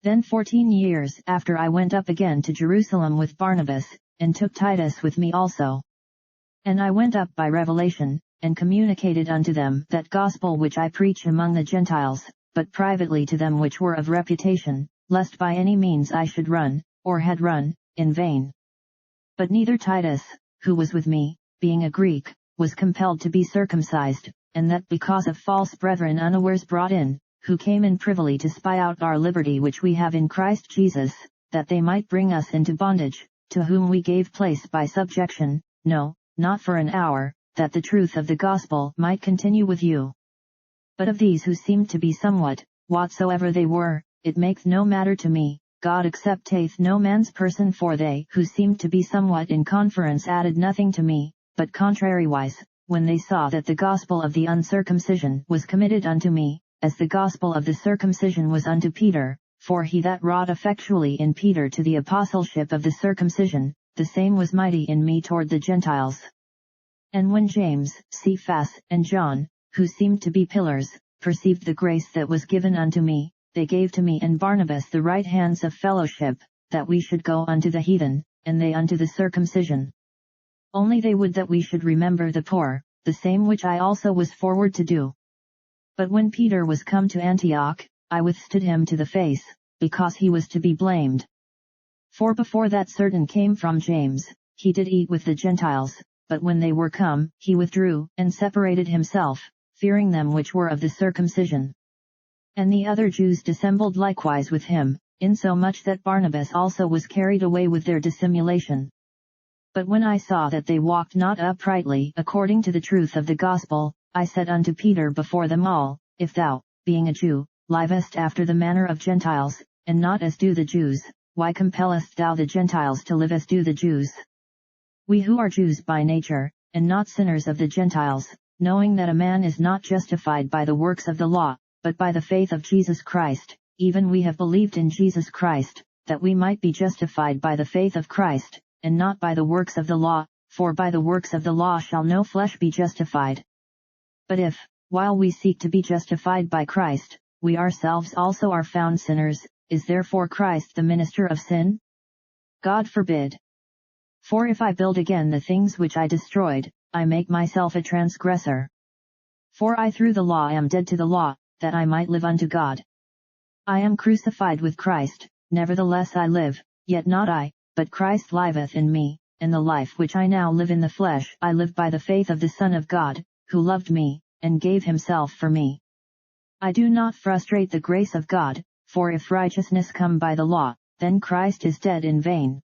Then 14 years after I went up again to Jerusalem with Barnabas, and took Titus with me also. And I went up by revelation, and communicated unto them that gospel which I preach among the Gentiles, but privately to them which were of reputation, lest by any means I should run, or had run, in vain. But neither Titus, who was with me, being a Greek, was compelled to be circumcised, and that because of false brethren unawares brought in, who came in privily to spy out our liberty which we have in Christ Jesus, that they might bring us into bondage, to whom we gave place by subjection, no, not for an hour, that the truth of the gospel might continue with you. But of these who seemed to be somewhat, whatsoever they were, it maketh no matter to me, God accepteth no man's person, for they who seemed to be somewhat in conference added nothing to me, but contrariwise, when they saw that the gospel of the uncircumcision was committed unto me, as the gospel of the circumcision was unto Peter, for he that wrought effectually in Peter to the apostleship of the circumcision, the same was mighty in me toward the Gentiles. And when James, Cephas, and John, who seemed to be pillars, perceived the grace that was given unto me, they gave to me and Barnabas the right hands of fellowship, that we should go unto the heathen, and they unto the circumcision. Only they would that we should remember the poor, the same which I also was forward to do. But when Peter was come to Antioch, I withstood him to the face, because he was to be blamed. For before that certain came from James, he did eat with the Gentiles, but when they were come, he withdrew, and separated himself, fearing them which were of the circumcision. And the other Jews dissembled likewise with him, insomuch that Barnabas also was carried away with their dissimulation. But when I saw that they walked not uprightly according to the truth of the gospel, I said unto Peter before them all, If thou, being a Jew, livest after the manner of Gentiles, and not as do the Jews, why compellest thou the Gentiles to live as do the Jews? We who are Jews by nature, and not sinners of the Gentiles, knowing that a man is not justified by the works of the law, but by the faith of Jesus Christ, even we have believed in Jesus Christ, that we might be justified by the faith of Christ, and not by the works of the law, for by the works of the law shall no flesh be justified. But if, while we seek to be justified by Christ, we ourselves also are found sinners, is therefore Christ the minister of sin? God forbid. For if I build again the things which I destroyed, I make myself a transgressor. For I through the law am dead to the law, that I might live unto God. I am crucified with Christ, nevertheless I live, yet not I, but Christ liveth in me, and the life which I now live in the flesh I live by the faith of the Son of God, who loved me, and gave himself for me. I do not frustrate the grace of God, for if righteousness come by the law, then Christ is dead in vain.